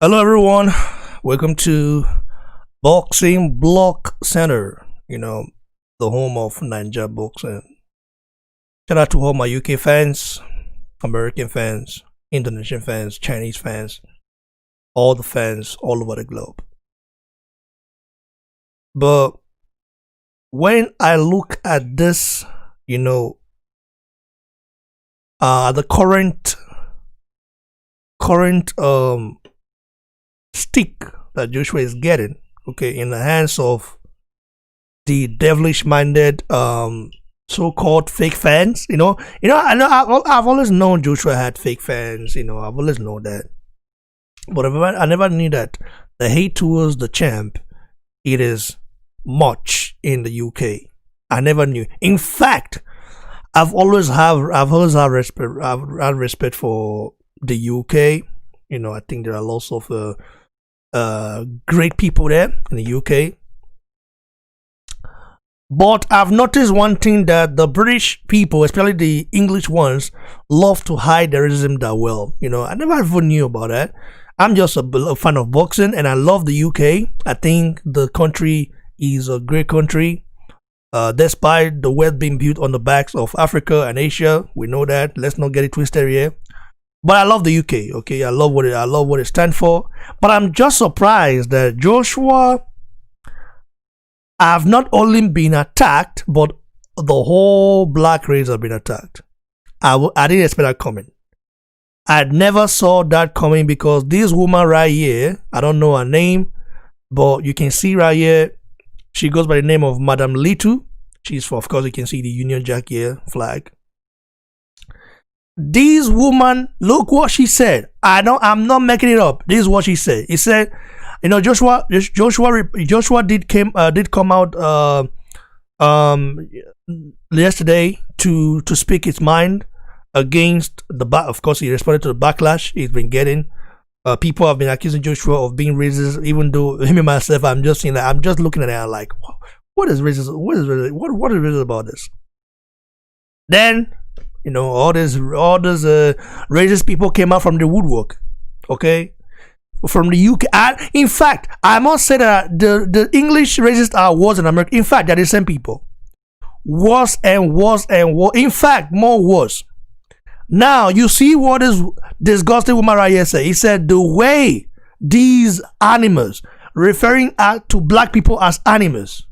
Hello, everyone. Welcome to Boxing Block Center. The home of Ninja boxing. Shout out to all my UK fans, American fans, Indonesian fans, Chinese fans, all the fans all over the globe. But when I look at this, the current stick that Joshua is getting, okay, in the hands of the devilish minded so-called fake fans. I know I've always known Joshua had fake fans. I've always known that, but I never knew that the hate towards the champ, it is much in the UK. I never knew. In fact, I've always had respect for the UK. I think there are lots of great people there in the UK. But I've noticed one thing, that the British people, especially the English ones, love to hide their racism that well. I never even knew about that. I'm just a fan of boxing and I love the UK. I think the country is a great country. Despite the wealth being built on the backs of Africa and Asia, we know that. Let's not get it twisted here. But I love the UK, okay? I love what it stands for. But I'm just surprised that Joshua have not only been attacked, but the whole black race have been attacked. I didn't expect that coming. I never saw that coming, because this woman right here, I don't know her name, but you can see right here, she goes by the name of Madam Litu. She's, of course, you can see the Union Jack here flag. This woman, look what she said. I'm not making it up. This is what she said. He said, Joshua did come out yesterday to speak his mind against of course, he responded to the backlash he's been getting. People have been accusing Joshua of being racist, even though him and myself, I'm just saying that I'm just looking at it like, what is racist? What is racist about this? Then all these racist people came out from the woodwork, okay, from the UK. In fact, I must say that the English racists are worse than American. In fact, they're the same people, worse and worse and worse. In fact, more worse. Now you see what this disgusting woman right here said. He said the way these animals, referring to black people as animals,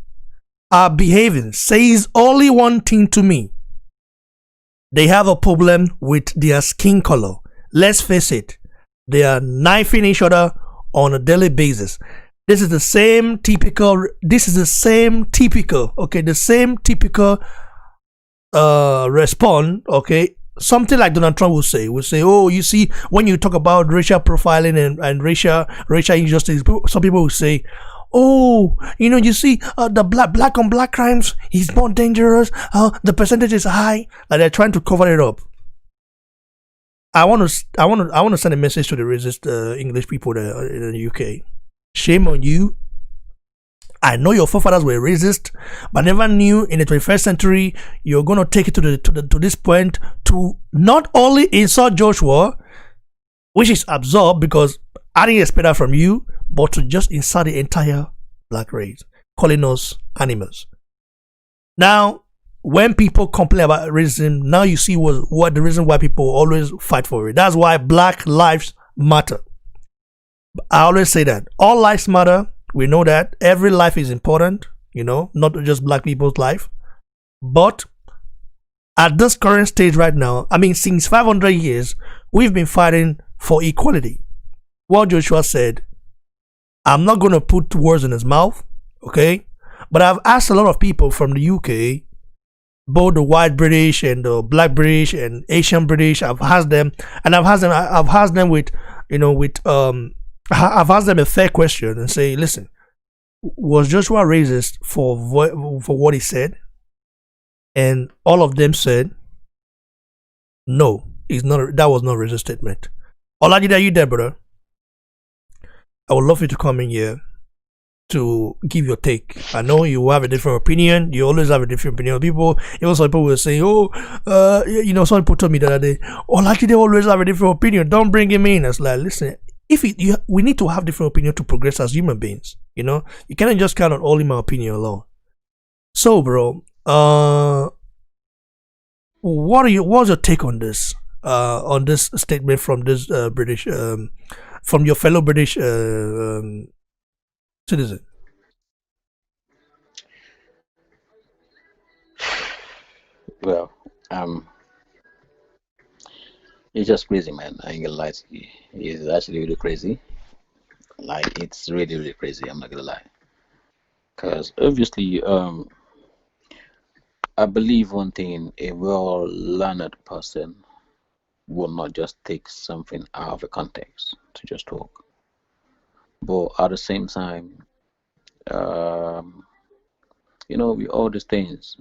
are behaving says only one thing to me. They have a problem with their skin color. Let's face it, they are knifing each other on a daily basis. This is the same typical, response, okay? Something like Donald Trump will say, oh, you see, when you talk about racial profiling and racial injustice, some people will say, oh, you see, the black on black crimes is more dangerous. The percentage is high. Like they're trying to cover it up. I want to send a message to the racist English people there in the UK. Shame on you. I know your forefathers were racist, but never knew in the 21st century you're gonna take it to this point to not only insult Joshua, which is absurd because I didn't expect that from you, but to just insult the entire black race, calling us animals. Now, when people complain about racism, now you see what the reason why people always fight for it. That's why Black Lives Matter. I always say that all lives matter. We know that every life is important, not just black people's life. But at this current stage right now, since 500 years, we've been fighting for equality. What Joshua said, I'm not going to put words in his mouth, okay? But I've asked a lot of people from the UK, both the white British and the black British and Asian British. I've asked them I've asked them a fair question and say, listen, was Joshua racist for what he said? And all of them said, no, it's not. That was not a racist statement. Olajide, are you there, brother? I would love you to come in here to give your take. I know you have a different opinion. You always have a different opinion. Some people will say, some people told me the other day, Olajide always have a different opinion. Don't bring him in. It's like, listen, if we need to have different opinion to progress as human beings. You cannot just count on only my opinion alone. So, bro, what's your take on this statement from this British from your fellow British citizen? Well, um, it's just crazy, man. I ain't gonna lie to you. It's actually really crazy. Like, it's really, really crazy. I'm not gonna lie. Because obviously, I believe one thing: a well-learned person will not just take something out of a context to just talk. But at the same time, um, with all these things,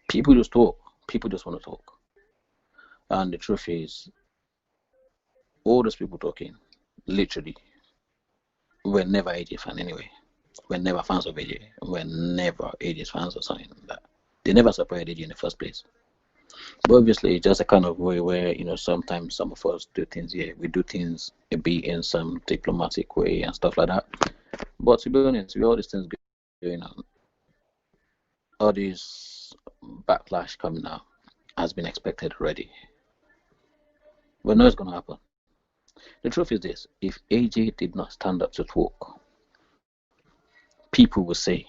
people just talk. People just want to talk. And the truth is, all those people talking, literally, were never AJ fan anyway. We're never fans of AJ. We're never AJ's fans or something like that. They never supported AJ in the first place. But obviously, it's just a kind of way where, sometimes some of us do things, yeah, we do things a bit in some diplomatic way and stuff like that. But to be honest, with all these things going on, all this backlash coming out has been expected already. We know it's going to happen. The truth is this: if AJ did not stand up to talk, people will say,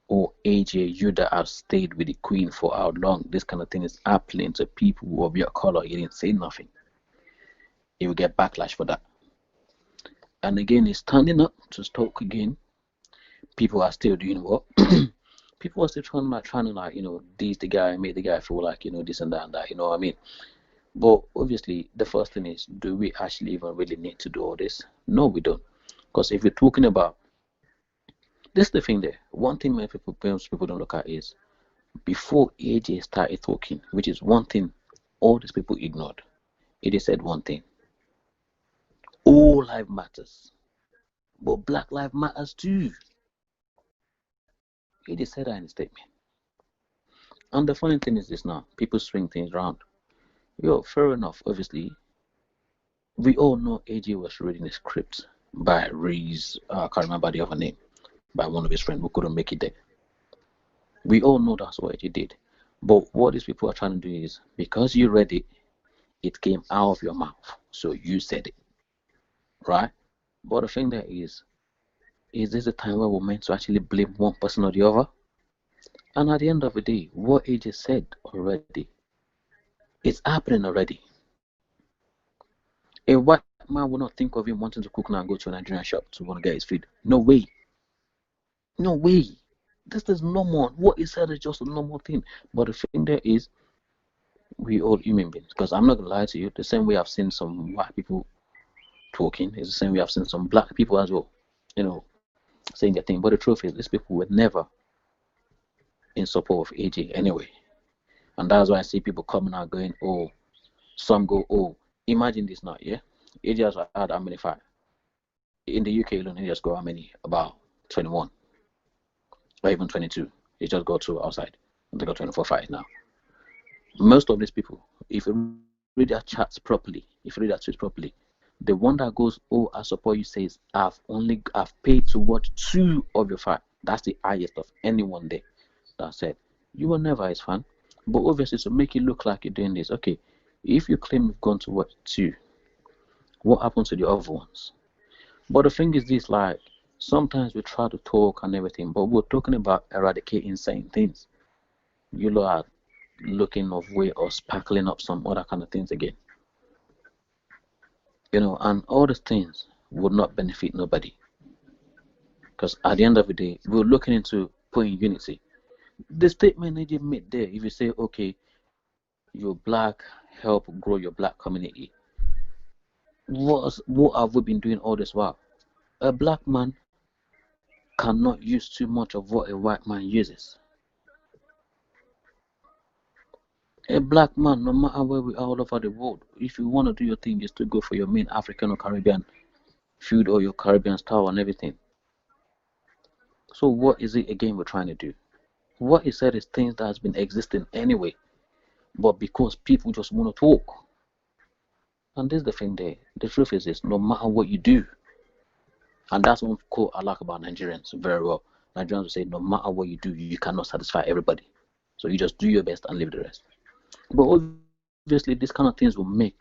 "Oh, AJ, you that have stayed with the Queen for how long? This kind of thing is happening to people of your color. You didn't say nothing." He will get backlash for that. And again, he's standing up to talk again. People are still doing what? People are still trying to tease the guy, make the guy feel like, this and that and that, you know what I mean? But obviously, the first thing is, do we actually even really need to do all this? No, we don't. Because if you're talking about, this is the thing there. One thing most people don't look at is, before AJ started talking, which is one thing all these people ignored, AJ said one thing: all life matters, but Black life matters too. AJ said that in a statement. And the funny thing is this: now people swing things around. Fair enough. Obviously, we all know AJ was reading a script by Reese. I can't remember the other name, by one of his friends who couldn't make it there. We all know that's what AJ did. But what these people are trying to do is, because you read it, it came out of your mouth, so you said it, right? But the thing there is this a time where we're meant to actually blame one person or the other? And at the end of the day, what AJ said already, it's happening already. A white man will not think of him wanting to cook now and go to a Nigerian shop to want to get his food. No way. No way. This is normal. What he said is just a normal thing. But the thing there is, we all human beings. Because I'm not going to lie to you, the same way I've seen some white people talking is the same way I've seen some black people as well, saying their thing. But the truth is, these people were never in support of AJ anyway. And that's why I see people coming out going, oh, some go, oh, imagine this now, yeah? AJ has had how many fight? In the UK alone, he just got how many? About 21 or even 22. He just got two outside. They got 24 fights now. Most of these people, if you read their chats properly, if you read their tweets properly, the one that goes, oh, I support you, says, I've paid to watch 2 of your fight. That's the highest of anyone there. That said, you were never his fan. But obviously, to make it look like you're doing this, okay, if you claim you've gone to watch 2, what happens to the other ones? But the thing is this, like, sometimes we try to talk and everything, but we're talking about eradicating certain things. You lot are looking of way or sparkling up some other kind of things again. And all these things would not benefit nobody. Because at the end of the day, we're looking into putting unity. The statement that you made there, if you say, okay, you're black, help grow your black community, what have we been doing all this while? A black man cannot use too much of what a white man uses. A black man, no matter where we are all over the world, if you want to do your thing, just to go for your main African or Caribbean food or your Caribbean style and everything. So what is it again we're trying to do? What he said is things that has been existing anyway, but because people just want to talk. And this is the thing there. The truth is this: no matter what you do, and that's one quote I like about Nigerians very well. Nigerians will say, no matter what you do, you cannot satisfy everybody. So you just do your best and leave the rest. But obviously, these kind of things will make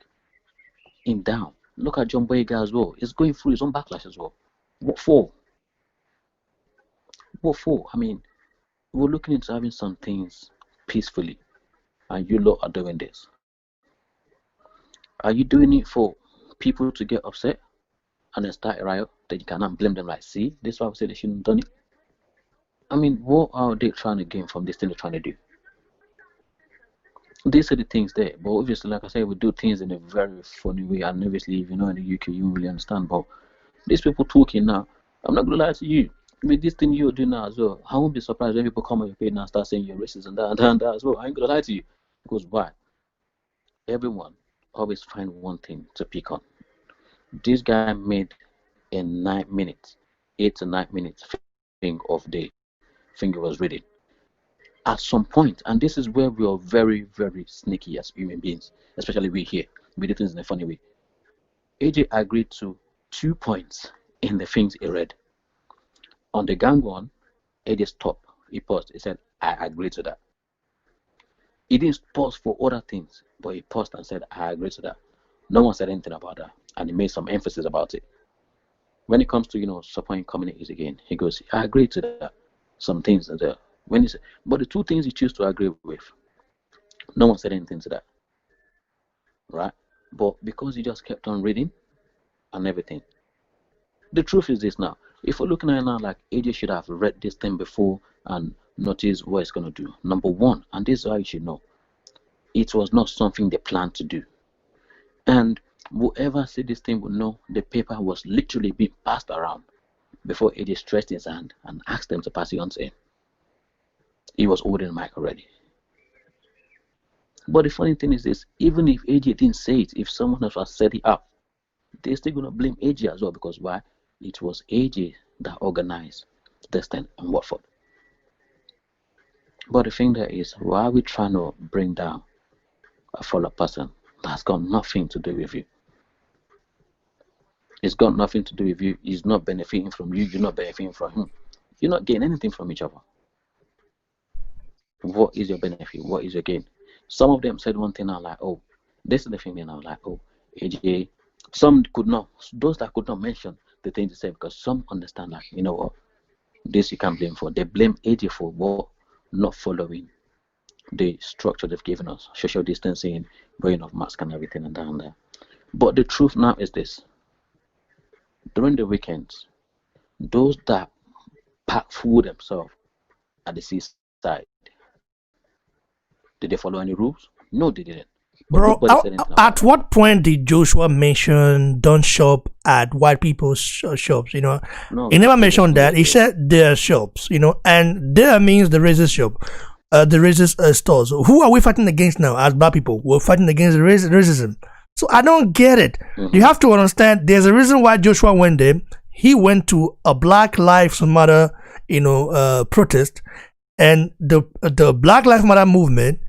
him down. Look at John Boyega as well. He's going through his own backlash as well. What for? What for? I mean, we're looking into having some things peacefully, and you lot are doing this. Are you doing it for people to get upset and then start a riot? Then you cannot blame them like, see, this is why I say they shouldn't have done it. I mean, what are they trying to gain from this thing they're trying to do? These are the things there. But obviously, like I said, we do things in a very funny way. And obviously, if you know in the UK, you won't really understand. But these people talking now, I'm not going to lie to you. With this thing you're doing now as well, I won't be surprised when people come on your page now and start saying you're racist and that and that as well. I ain't going to lie to you. Because why? Everyone always find one thing to pick on. This guy made a 9 minutes, 8 to 9 minutes thing of the thing he was reading. At some point, and this is where we are very, very sneaky as human beings, especially we here, we do things in a funny way. AJ agreed to 2 points in the things he read. On the gang one, AJ stopped. He paused. He said, I agree to that. He didn't pause for other things, but he paused and said, I agree to that. No one said anything about that, and he made some emphasis about it. When it comes to, supporting communities again, he goes, I agree to that. Some things are there. But the 2 things he chose to agree with, no one said anything to that. Right? But because he just kept on reading and everything. The truth is this now. If we're looking at it now, like AJ should have read this thing before and noticed what it's going to do. Number one, and this is how you should know, it was not something they planned to do. And whoever said this thing would know the paper was literally being passed around before AJ stretched his hand and asked them to pass it on to him. He was holding the mic already. But the funny thing is this, even if AJ didn't say it, if someone else has set it up, they're still going to blame AJ as well, because why? It was AJ that organized this thing in Watford. But the thing there is, why are we trying to bring down a fellow person that's got nothing to do with you? It's got nothing to do with you. He's not benefiting from you. You're not benefiting from him. You're not getting anything from each other. What is your benefit? What is your gain? Some of them said one thing, I'm like, oh, this is the thing, and I was like, oh, AJ. Some could not, those that could not mention the thing to say, because some understand, like, you know what, this you can't blame for. They blame AJ for what? Not following the structure they've given us, social distancing, wearing of masks and everything and down there. But the truth now is this: during the weekends, those that pack food themselves at the seaside, did they follow any rules? No, they didn't. Bro, at what point did Joshua mention don't shop at white people's shops? No, he never mentioned that. He said their shops, and there means the racist shop, the racist stores. Who are we fighting against now as black people? We're fighting against racism. So I don't get it. You have to understand, there's a reason why Joshua went there. He went to a Black Lives Matter, protest, and the Black Lives Matter movement.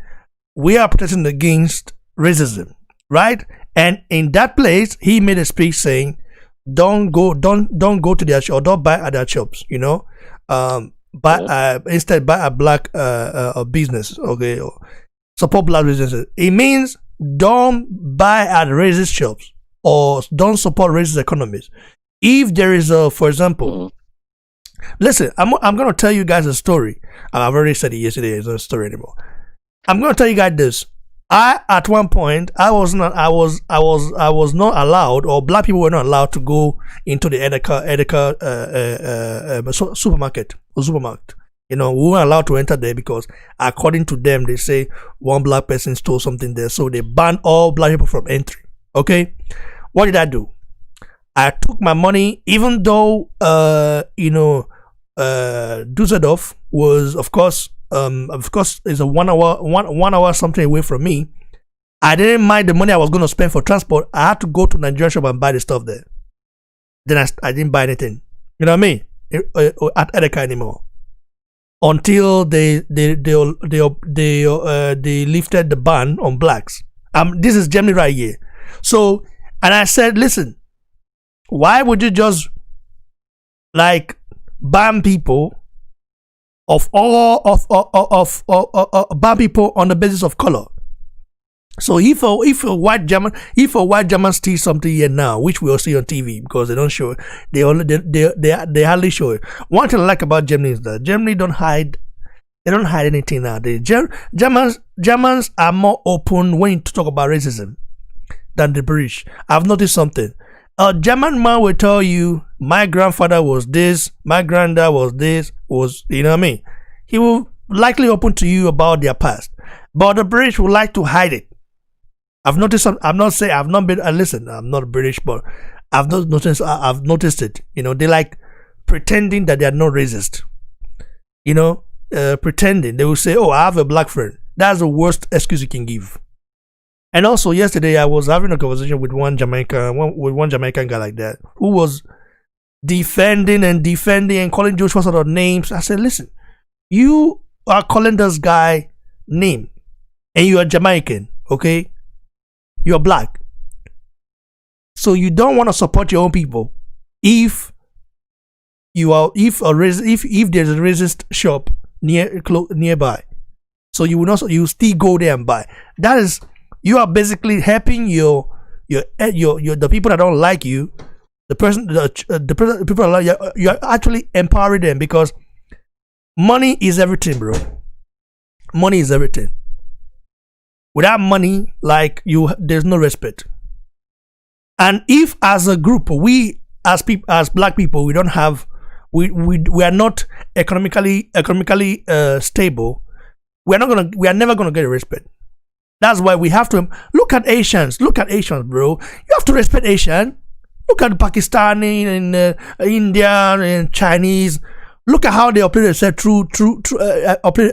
We are protesting against racism, right? And in that place, he made a speech saying, "Don't go to their shop, or don't buy at their shops. Instead buy a black business, okay? Or support black businesses." It means don't buy at racist shops or don't support racist economies. If there is for example, listen, I'm gonna tell you guys a story. I've already said it yesterday. It's not a story anymore. I'm going to tell you guys this. At one point, I was not allowed, or black people were not allowed to go into the Edeka supermarket. We weren't allowed to enter there because, according to them, they say one black person stole something there, so they banned all black people from entry. Okay, what did I do? I took my money, even though Dusseldorf was, of course, is a one hour something away from me. I didn't mind the money I was going to spend for transport. I had to go to Nigerian shop and buy the stuff there. Then I didn't buy anything. You know what I mean? At Edeka anymore. Until they lifted the ban on blacks. This is Germany right here. So And I said, listen, why would you just like ban people of all of ban people on the basis of color? So if a white German steals something here now, which we'll see on TV because they don't show it, they hardly show it. One thing I like about Germany is that Germany don't hide anything now. Germans are more open when you talk about racism than the British. I've noticed something. A German man will tell you, my grandfather was this, my granddad was this, you know what I mean? He will likely open to you about their past. But the British would like to hide it. I've noticed. I'm not saying I've not been. Listen, I'm not British, but I've noticed. I've noticed it. You know, they like pretending that they are not racist. You know, pretending. They will say, "Oh, I have a black friend." That's the worst excuse you can give. And also, yesterday I was having a conversation with one Jamaican guy like that, who was defending and calling Joshua sort of names. I said, "Listen, you are calling this guy name, and you are Jamaican, okay? You're black, so you don't want to support your own people. If there's a racist shop nearby, so you still go there and buy. That is, you are basically helping your the people that don't like you, the people that like you. You're actually empowering them because money is everything, bro. Money is everything. Without money, like there's no respect. And if as a group, we as black people, we don't have, we are not economically stable, we are never gonna get respect. That's why we have to look at Asians. Look at Asians, bro. You have to respect Asian. Look at Pakistani and Indian and Chinese. Look at how they operate themselves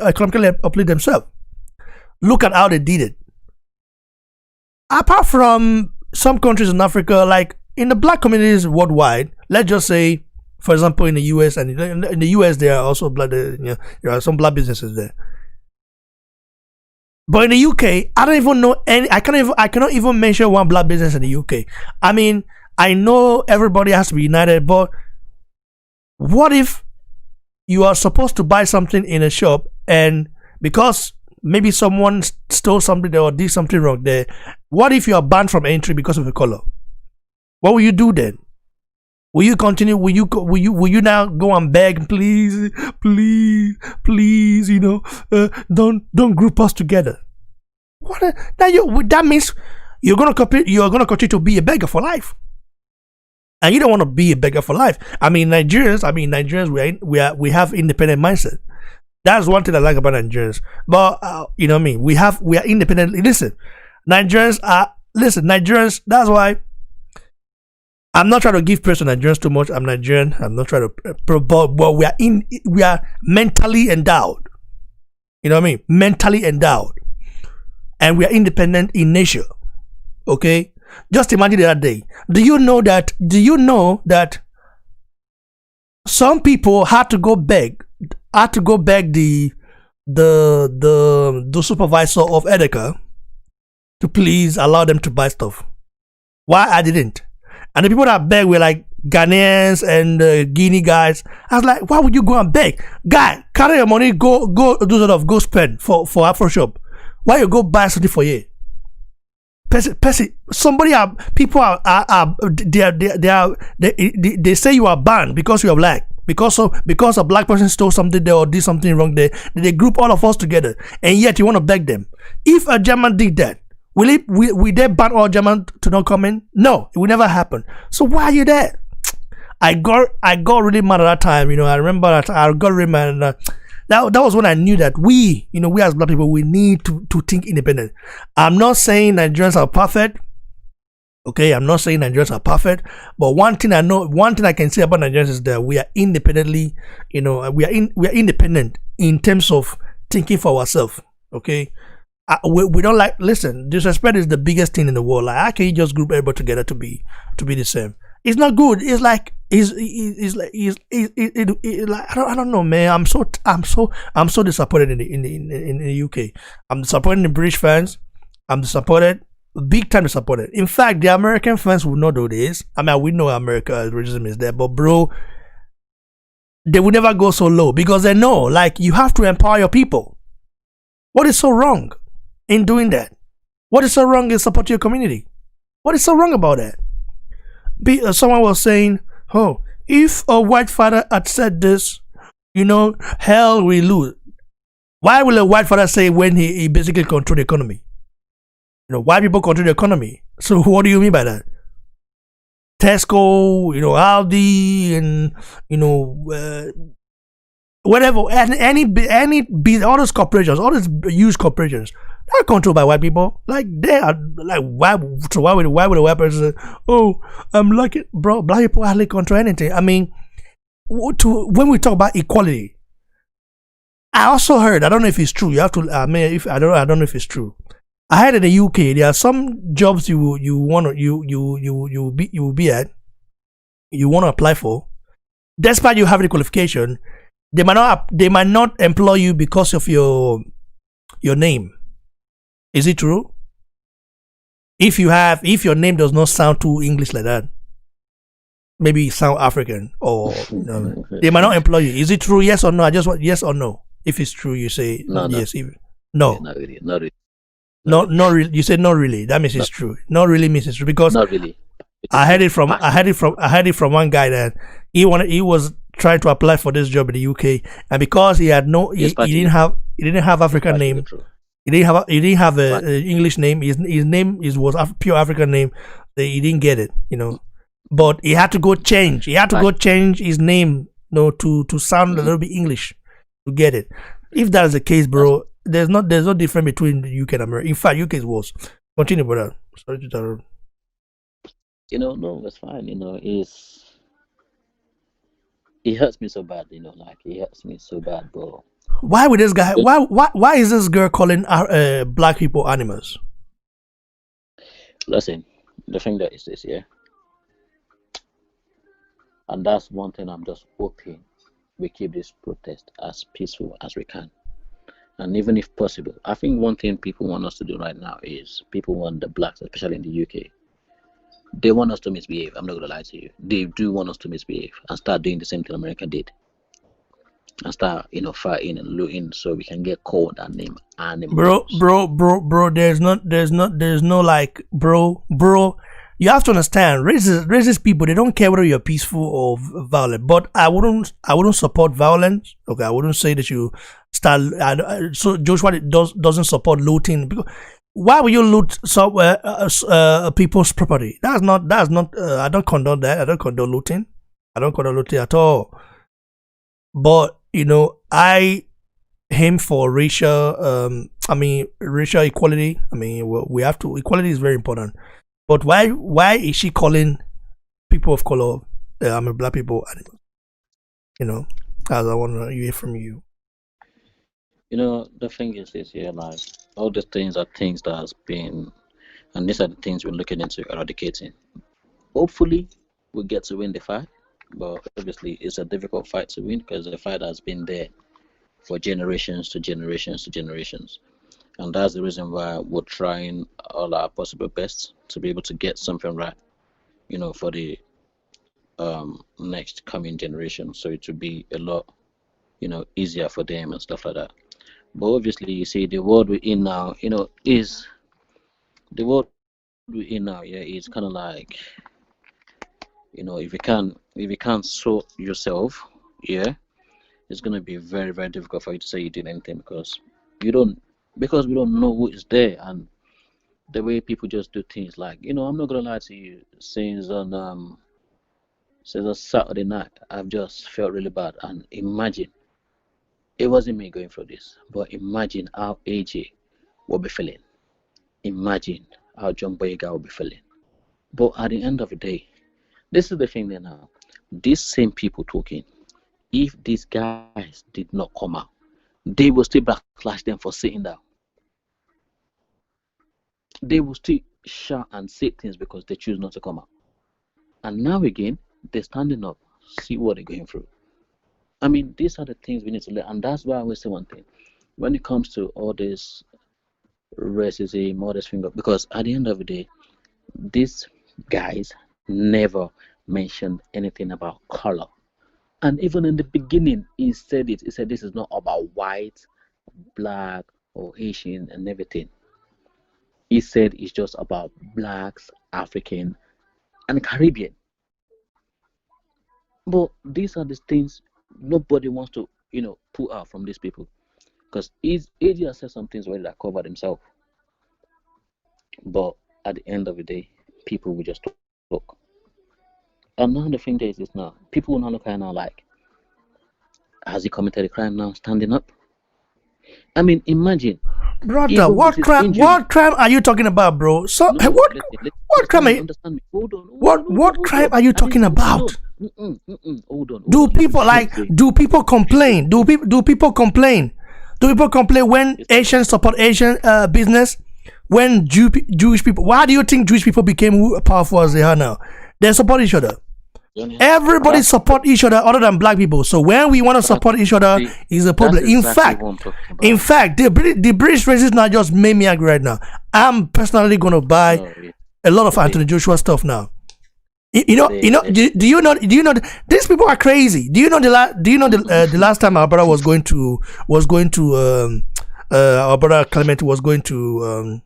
economically operate themselves. Look at how they did it. Apart from some countries in Africa, like in the black communities worldwide, let's just say, for example, in the US, and in the US there are also there are some black businesses there. But in the UK, I don't even know any. I cannot even mention one black business in the UK. I mean, I know everybody has to be united, but what if you are supposed to buy something in a shop and because maybe someone stole something there or did something wrong there, what if you are banned from entry because of the color? What will you do then? Will you continue? Will you now go and beg, please, you know, don't group us together? That means you're gonna continue to be a beggar for life, and you don't want to be a beggar for life. I mean, Nigerians, we have independent mindset. That's one thing I like about Nigerians. But you know what I mean? We are independent. Listen, Nigerians. That's why I'm not trying to give praise to Nigerians too much. I'm Nigerian. I'm not trying to. But we are mentally endowed. You know what I mean? Mentally endowed, and we are independent in nature. Okay. Just imagine the other day. Do you know that some people had to go beg the supervisor of Edeka to please allow them to buy stuff? Why I didn't? And the people that beg were like Ghanaians and Guinea guys. I was like, why would you go and beg? Guy, carry your money, go go spend for Afro shop. Why you go buy something for you? They say you are banned because you are black. Because a black person stole something there or did something wrong there, they group all of us together, and yet you want to beg them. If a German did that, will they ban all Germans to not come in? No, it will never happen. So why are you there? I got really mad at that time. You know, I remember that I got really mad. That was when I knew that we as black people, we need to think independent. I'm not saying Nigerians are perfect. Okay, I'm not saying Nigerians are perfect, but one thing I can say about Nigerians is that we are independently, we are independent in terms of thinking for ourselves. Okay, we don't like, listen, disrespect is the biggest thing in the world. Like, how can you just group everybody together to be the same? It's not good. It's like I don't know, man. I'm so disappointed in the UK. I'm disappointed in the British fans. I'm disappointed big time disappointed. In fact, the American fans will not do this. I mean, we know America racism is there, but bro, they will never go so low because they know, like, you have to empower your people. What is so wrong in doing that? What is so wrong in supporting your community? What is so wrong about that? Someone was saying, oh, if a white father had said this, hell will lose. Why will a white father say when he basically control the economy? White people control the economy. So what do you mean by that? Tesco, Aldi, and whatever, and any all those corporations, all those huge corporations, they're controlled by white people. Like, they are like, why? So why would a white person say, "Oh, I'm lucky, bro"? Black people hardly control anything. I mean, when we talk about equality, I also heard. I don't know if it's true. You have to. I mean, if I don't know if it's true. I heard in the UK there are some jobs you want to you be at, you want to apply for, despite you having the qualification, they might not employ you because of your name. Is it true? If your name does not sound too English like that, maybe sound African, or they might not employ you. Is it true? Yes or no? I just want yes or no. If it's true, you say No, yes. no, No. not really, not really, Not really. You said not really. That means it's true. Not really means it's true because not really. I heard it from one guy that he was trying to apply for this job in the UK, and because he didn't have African name, he didn't have a English name. His name was pure African name. He didn't get it, But he had to go change. He had to go change his name, to sound a little bit English to get it. If that is the case, bro, there's no difference between the UK and America. In fact, UK is worse. Continue, brother. Sorry to interrupt. No, it's fine. It hurts me so bad. Like, it hurts me so bad, bro. Why would this guy? Why is this girl calling black people animals? Listen, the thing that is this, yeah, and that's one thing I'm just hoping we keep this protest as peaceful as we can. And even if possible, I think one thing people want us to do right now is people want the blacks, especially in the UK, they want us to misbehave. I'm not going to lie to you. They do want us to misbehave and start doing the same thing America did. And start, fighting and looting so we can get called and named animals. Bro, there's no like, bro. You have to understand, racist people, they don't care whether you're peaceful or violent. But I wouldn't support violence. Okay, I wouldn't say that you start. So Joshua doesn't support looting. Because why would you loot people's property? That's not. I don't condone that. I don't condone looting. I don't condone looting at all. But I aim for racial equality. I mean, we have to. Equality is very important. But why is she calling people of color, black people, animals? As I want to hear from you. The thing is this here, like, all these things are things that has been, and these are the things we're looking into eradicating. Hopefully, we get to win the fight, but obviously it's a difficult fight to win because the fight has been there for generations to generations to generations. And that's the reason why we're trying all our possible best to be able to get something right, for the next coming generation. So it will be a lot, easier for them and stuff like that. But obviously, you see, the world we're in now, is the world we're in now. Yeah, it's kind of like, if you can't sort yourself, yeah, it's gonna be very, very difficult for you to say you did anything because we don't know who is there and the way people just do things. Like, I'm not gonna lie to you, since on Saturday night I've just felt really bad. And imagine, it wasn't me going through this, but imagine how AJ will be feeling. Imagine how John Boyega will be feeling. But at the end of the day, this is the thing there now. These same people talking, if these guys did not come out, they will still backlash them for sitting down. They will still shout and say things because they choose not to come out. And now again, they're standing up, see what they're going through. I mean, these are the things we need to learn. And that's why I always say one thing. When it comes to all this racism, all this finger. Because at the end of the day, these guys never mentioned anything about color. And even in the beginning, he said it. He said this is not about white, black, or Asian and everything. He said it's just about blacks, African, and Caribbean. But these are the things nobody wants to, pull out from these people. Because AG has said some things where they cover themselves. But at the end of the day, people will just talk. And now the thing there is this now. People will not look at it now like, has he committed a crime now standing up? I mean, imagine. Brother, Even what with his crime? injury. What crime are you talking about, bro? So No, what crime? Are you, understand me. Hold on. what crime are you talking about? Hold on. Do people like? Do people complain? Do people complain? Do people complain when Asians support Asian business? When Jewish people? Why do you think Jewish people became who powerful as they are now? They support each other. Everybody support each other other than black people. So when we want to support each other is a problem. In fact, the British racists now just made me angry right now. I'm personally going to buy a lot of Anthony Joshua stuff now. Do you know these people are crazy. Do you know the last time our brother was going to our brother Clement was going to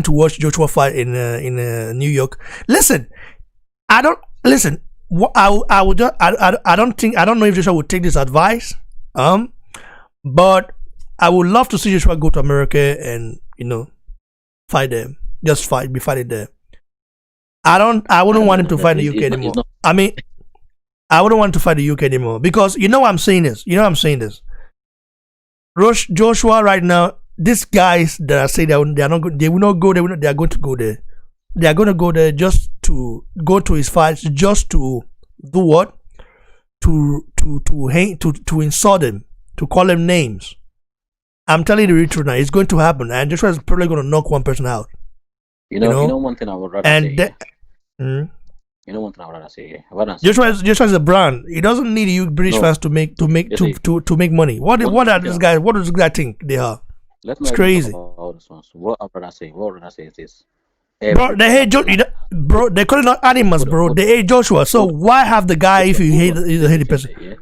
watch Joshua fight in New York. Listen, I don't know if Joshua would take this advice. But I would love to see Joshua go to America and fight them. Just be fighting there. I wouldn't want him to fight the UK anymore. I mean, I wouldn't want to fight the UK anymore because I'm saying this. Joshua right now, these guys that are saying they will not go there. They are going to go there. They are going to go there just to go to his fights, just to do what? To insult him, to call him names. I'm telling you the truth now. It's going to happen, and Joshua is probably going to knock one person out. You know one thing I would rather say. You know one thing I would rather say. Joshua is a brand. He doesn't need you British fans to make money. What does this guy think they are? It's crazy. All this ones. What I would rather say is this. Bro, they hate Joshua. Bro, they call it not animals, bro. They hate Joshua. So why have the guy if you hate the person? Yeah.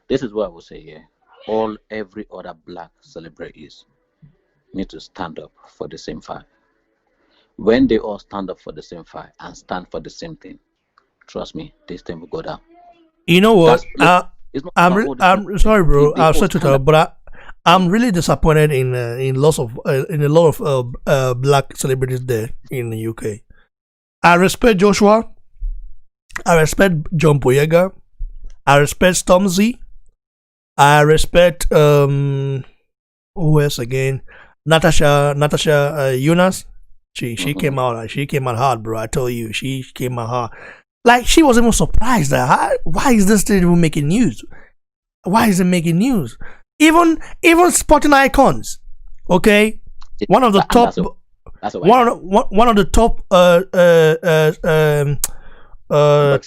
This is what I would say. Yeah, every other black celebrities need to stand up for the same fight. When they all stand up for the same fight and stand for the same thing, trust me, this thing will go down. You know what? I'm sorry, bro. I'm sorry to tell, but I'm really disappointed in a lot of black celebrities there in the UK. I respect Joshua. I respect John Boyega. I respect Stormzy. I respect who else again? Natasha Yunus. She came out hard, bro. I tell you, she came out hard. Like she was even surprised that why is this thing even making news? Why is it making news? Even sporting icons, okay. One of the top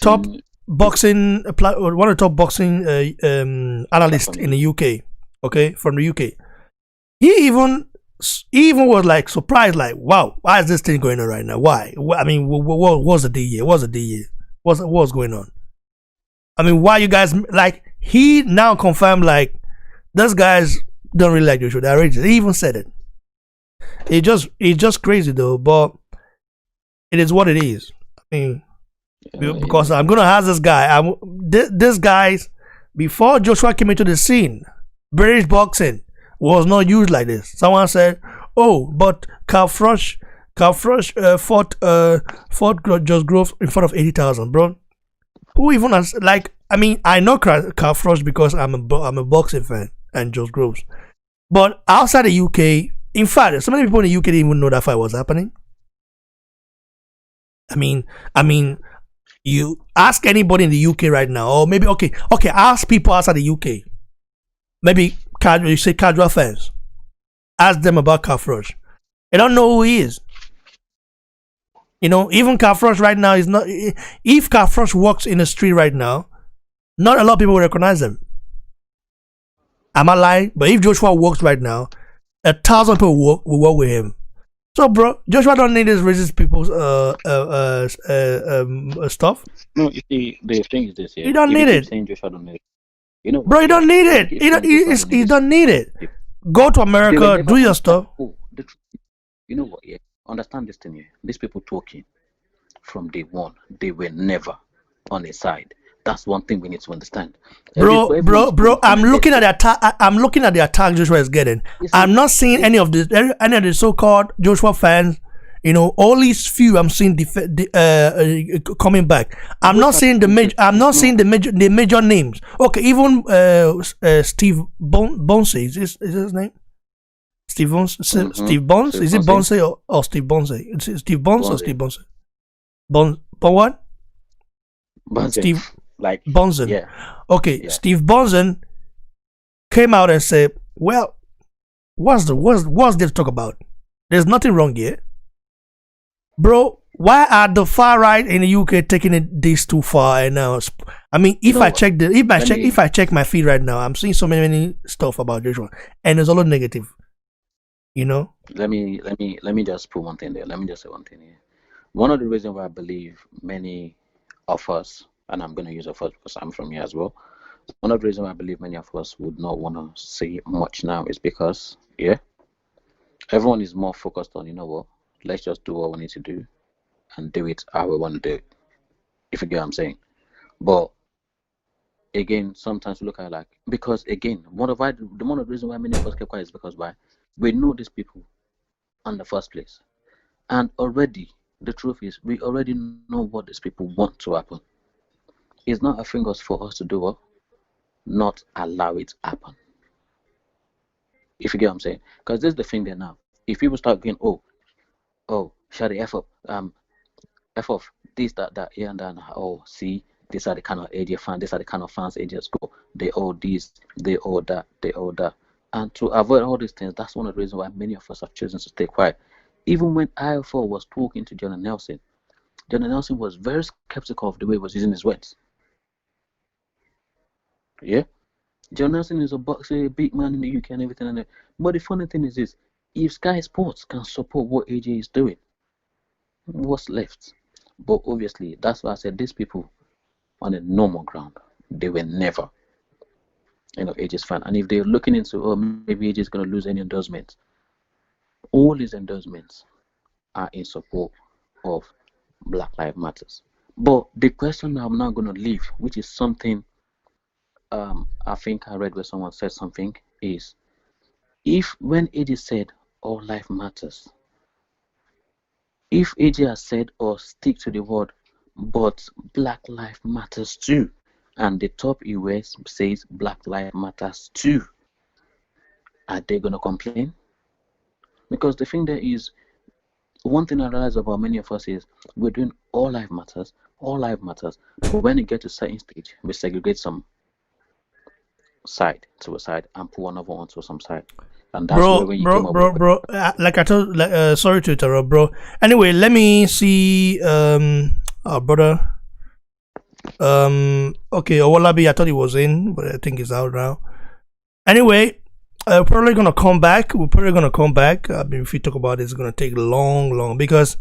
top boxing one of the top boxing analysts in the UK, okay, from the UK. He even was like surprised, like, wow, why is this thing going on right now? Why? I mean, what was the deal here? What's going on? I mean, why you guys like? He now confirmed like those guys don't really like Joshua. They're racist. He even said it. It's just crazy though, but it is what it is. I mean, because I'm gonna ask this guy. This guys before Joshua came into the scene, British boxing was not used like this. Someone said, "Oh, but Carl Froch fought Just Grove in front of 80,000, bro." Who even has like? I mean, I know Carl Froch because I'm a boxing fan and Just Groves, but outside the UK, in fact, so many people in the UK didn't even know that fight was happening. I mean, you ask anybody in the UK right now, or maybe okay, ask people outside the UK. Maybe you say casual fans. Ask them about Carl Froch. They don't know who he is. Even Carl Froch right now is not. If Carl Froch walks in the street right now, not a lot of people will recognize him. Am I lying? But if Joshua walks right now, 1,000 people will work with him. So, bro, Joshua don't need this racist people's stuff. No, you see, the thing is this. Yeah, he don't need it. Saying Joshua don't need it. You know, bro, you don't need it. You don't need it. Go to America, do your stuff. You know what? Yeah, understand this thing here. These people talking from day one, they were never on his side. That's one thing we need to understand. Bro, I'm looking at the attack. I'm looking at the attack Joshua is getting. I'm not seeing any of the so-called Joshua fans. You know, all these few I'm seeing coming back. I'm not seeing the major. I'm not seeing the major names. Okay, even Steve Bonse is his name? Steve Bonse. Steve Bonse. Is it Bonse or Steve Bonse? It's Steve Bonse or Steve Bonse? Bon what? Bonze. Steve. Like Bonzen. Yeah. Okay, yeah. Steve Bonzen came out and said, well, what's there to talk about? There's nothing wrong here. Bro, why are the far right in the UK taking it this too far? And now, I mean, if I check my feed right now, I'm seeing so many stuff about Joshua, and it's all negative. You know. Let me just put one thing there. Let me just say one thing here. One of the reasons why I believe many of us, and I'm going to use a first because I'm from here as well. One of the reasons why I believe many of us would not want to say much now is because, everyone is more focused on, you know what, let's just do what we need to do and do it how we want to do it, if you get what I'm saying. But, again, sometimes we look at it like, because, again, one of the reasons why many of us kept quiet is because why? We know these people in the first place. And already, the truth is, we already know what these people want to happen. It's not a thing for us to do what? Not allow it to happen. If you get what I'm saying. Because this is the thing there now. If people start going, shut the F up, F off, this, that, here and that, see, these are the kind of AJ fans, these are the kind of fans AJs go, they all this, they all that. And to avoid all these things, that's one of the reasons why many of us have chosen to stay quiet. Even when IFO was talking to Jonah Nelson was very skeptical of the way he was using his words. Yeah, John Nelson is a boxer, a big man in the UK and everything. But the funny thing is this: if Sky Sports can support what AJ is doing, what's left? But obviously, that's why I said these people on a normal ground, they were never, AJ's fan. And if they're looking into, maybe AJ is going to lose any endorsements, all his endorsements are in support of Black Lives Matters. But the question I'm now going to leave, which is something I think I read where someone said something, is if when AJ said all life matters, if AJ has said or stick to the word, but Black Lives Matters too, and the top US says Black Lives Matters too, are they going to complain? Because the thing there is, one thing I realize about many of us is we're doing all life matters, but when it gets to a certain stage, we segregate some side to a side and put another one to some side. And that's where when you came up with like I told, sorry to interrupt, bro. Anyway, let me see, our brother. Okay, Owolabi, I thought he was in, but I think he's out now. Anyway, we're probably gonna come back. I mean, if we talk about it, it's gonna take long because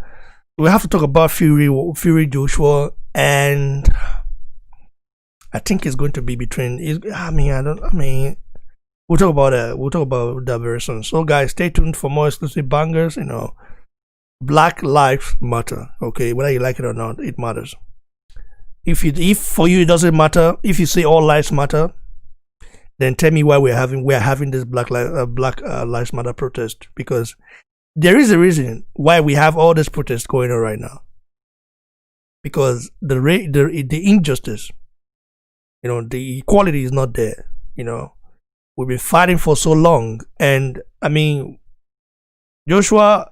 we have to talk about Fury Joshua, and I think it's going to be between. We'll talk about that. We'll talk about that very soon. So, guys, stay tuned for more exclusive bangers. Black Lives Matter. Okay, whether you like it or not, it matters. If for you it doesn't matter, if you say all lives matter, then tell me why we're having this Black Lives Matter protest, because there is a reason why we have all this protest going on right now. Because the injustice, the equality is not there. We've been fighting for so long, and I mean, Joshua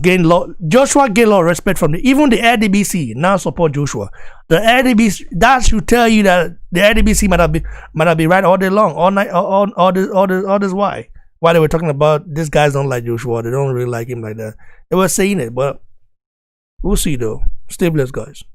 gained a lot of respect from even the RDBC now support Joshua. The RDBC, that should tell you that the RDBC might not be right all day long, all night, all this why they were talking about these guys don't like Joshua, they don't really like him like that. They were saying it, but we'll see though. Stay blessed, guys.